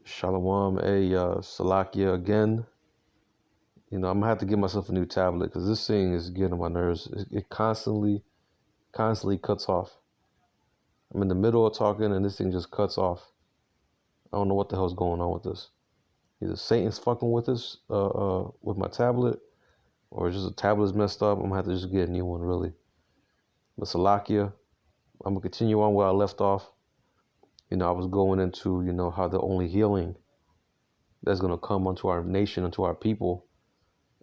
Shalom, Salakia again. I'm gonna have to get myself a new tablet because this thing is getting on my nerves. It constantly cuts off. I'm in the middle of talking and this thing just cuts off. I don't know what the hell's going on with this. Either Satan's fucking with us, with my tablet, or just the tablet's messed up. I'm gonna have to just get a new one, really. But Salakia, I'm gonna continue on where I left off. I was going into, how the only healing that's gonna come onto our nation, onto our people,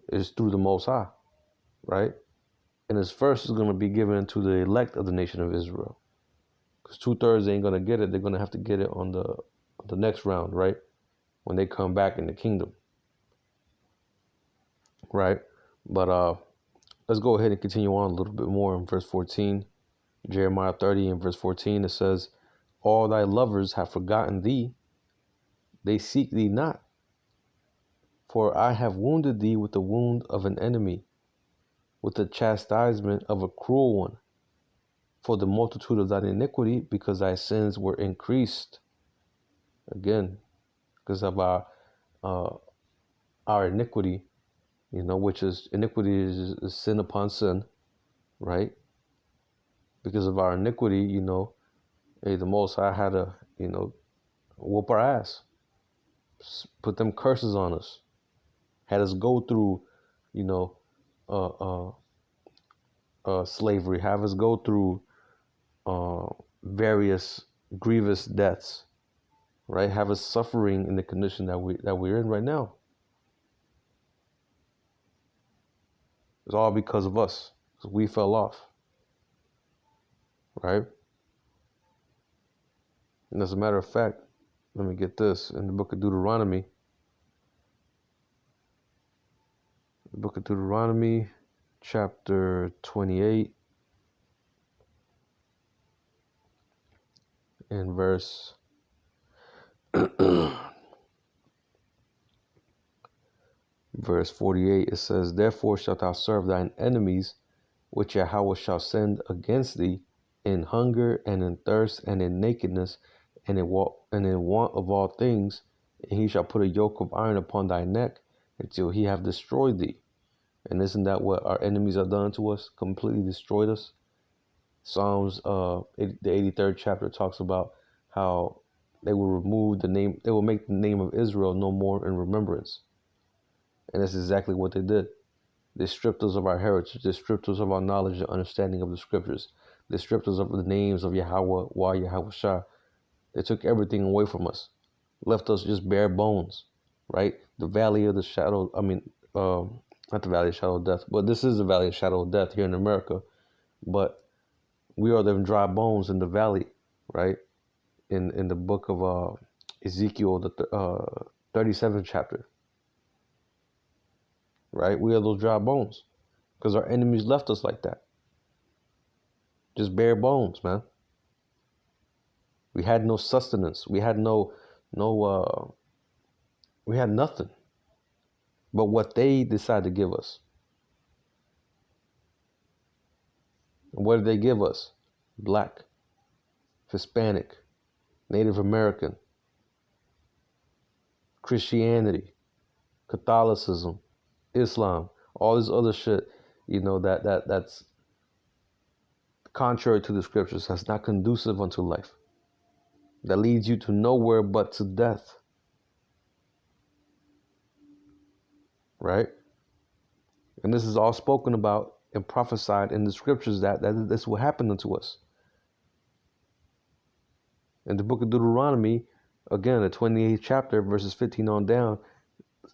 is through the Most High, right? And his first is going to be given to the elect of the nation of Israel. Because 2/3 ain't going to get it. They're going to have to get it on the next round, right? When they come back in the kingdom, right? But let's go ahead and continue on a little bit more in verse 14. Jeremiah 30 and verse 14, it says, all thy lovers have forgotten thee. They seek thee not. For I have wounded thee with the wound of an enemy, with the chastisement of a cruel one. For the multitude of thine iniquity, because thy sins were increased. Again, because of our iniquity, which is iniquity is sin upon sin, right? Because of our iniquity, the Most High had to, whoop our ass, put them curses on us, had us go through, slavery, have us go through various grievous deaths, right? Have us suffering in the condition that we're in right now. It's all because of us, because we fell off, right? And as a matter of fact, let me get this in the book of Deuteronomy. The book of Deuteronomy, chapter 28, and verse verse 48, it says, therefore shalt thou serve thine enemies, which Yahweh shall send against thee, in hunger and in thirst and in nakedness and in want of all things, and he shall put a yoke of iron upon thy neck until he have destroyed thee. And isn't that what our enemies have done to us? Completely destroyed us. Psalms, the 83rd chapter talks about how they will remove the name, they will make the name of Israel no more in remembrance. And that's exactly what they did. They stripped us of our heritage. They stripped us of our knowledge and understanding of the scriptures. They stripped us of the names of Yahweh, Yahweh Shah. They took everything away from us, left us just bare bones, right? The valley of the shadow, not the valley of shadow of death, but this is the valley of shadow of death here in America. But we are them dry bones in the valley, right? In the book of Ezekiel, the 37th chapter, right? We are those dry bones because our enemies left us like that. Just bare bones, man. We had no sustenance. We had we had nothing but what they decided to give us. And what did they give us? Black, Hispanic, Native American, Christianity, Catholicism, Islam, all this other shit, that's contrary to the scriptures, that's not conducive unto life, that leads you to nowhere but to death, right? And this is all spoken about and prophesied in the scriptures that this will happen unto us. In the book of Deuteronomy, again, the 28th chapter, verses 15 on down,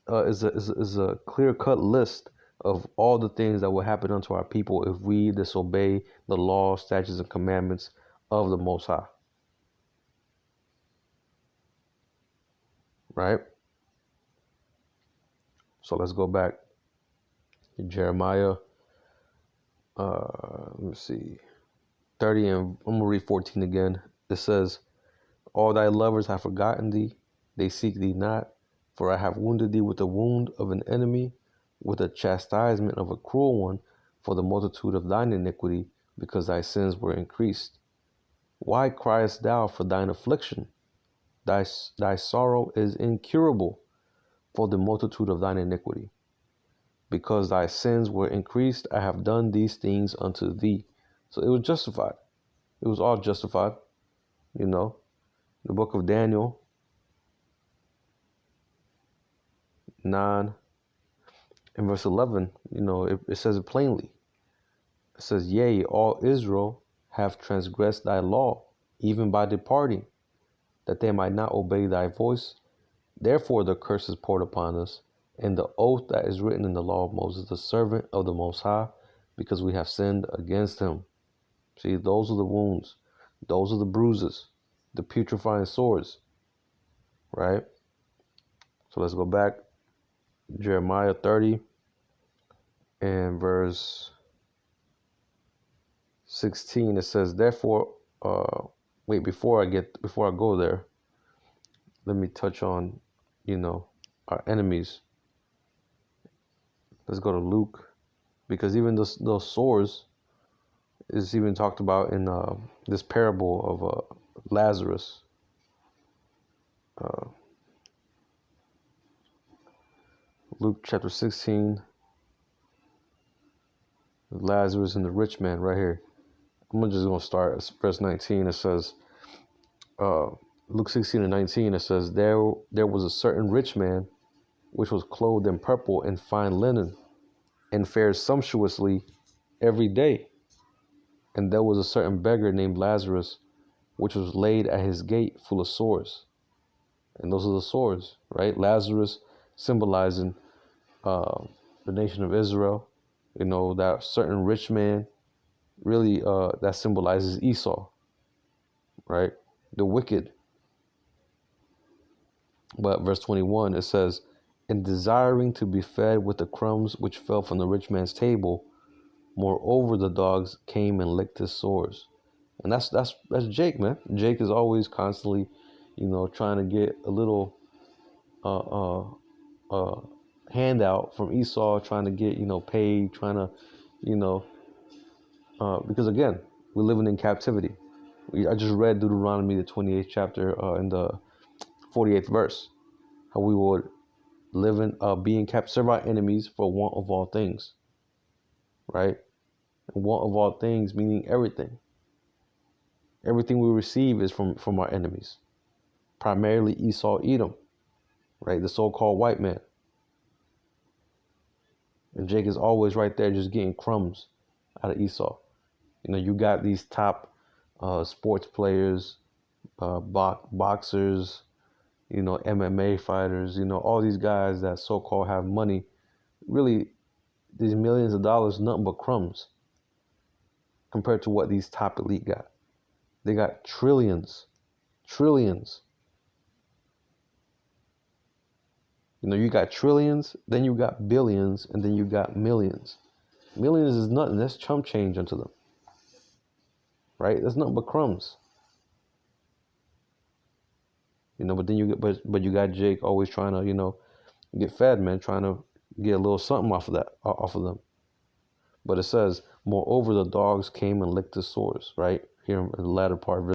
is a clear-cut list of all the things that will happen unto our people if we disobey the law, statutes, and commandments of the Most High. Right? So let's go back to Jeremiah, let me see, 30, and I'm going to read 14 again. It says, all thy lovers have forgotten thee, they seek thee not, for I have wounded thee with the wound of an enemy, with a chastisement of a cruel one, for the multitude of thine iniquity, because thy sins were increased. Why criest thou for thine affliction? thy sorrow is incurable for the multitude of thine iniquity. Because thy sins were increased, I have done these things unto thee. So it was justified. It was all justified. The book of Daniel 9 and verse 11, it says it plainly. It says, yea, all Israel have transgressed thy law, even by departing, that they might not obey thy voice. Therefore the curse is poured upon us, and the oath that is written in the law of Moses, the servant of the Most High, because we have sinned against him. See, those are the wounds. Those are the bruises, the putrefying sores, right? So let's go back. Jeremiah 30 and verse 16. It says, therefore, before I go there, let me touch on, our enemies. Let's go to Luke, because even those sores is even talked about in this parable of Lazarus. Luke chapter 16, Lazarus and the rich man right here. I'm just going to start at verse 19. It says, Luke 16 and 19, it says, there was a certain rich man, which was clothed in purple and fine linen, and fared sumptuously every day. And there was a certain beggar named Lazarus, which was laid at his gate full of sores. And those are the sores, right? Lazarus symbolizing the nation of Israel. That certain rich man, really that symbolizes Esau, right? The wicked. But verse 21, it says, in desiring to be fed with the crumbs which fell from the rich man's table, moreover the dogs came and licked his sores. And that's Jake, man. Jake is always constantly, trying to get a little handout from Esau, trying to get, paid, trying to, because again, we're living in captivity. I just read Deuteronomy, the 28th chapter, in the 48th verse, how we would live in, serve our enemies for want of all things, right? And want of all things meaning everything. Everything we receive is from our enemies, primarily Esau, Edom, right? The so-called white man. And Jake is always right there just getting crumbs out of Esau. You got these top sports players, boxers, MMA fighters, all these guys that so-called have money. Really, these millions of dollars, nothing but crumbs compared to what these top elite got. They got trillions. You got trillions, then you got billions, and then you got millions. Millions is nothing. That's chump change unto them, right? That's nothing but crumbs. But then you got Jake always trying to, get fed, man, trying to get a little something off of them. But it says, moreover, the dogs came and licked his sores, right? Here in the latter part of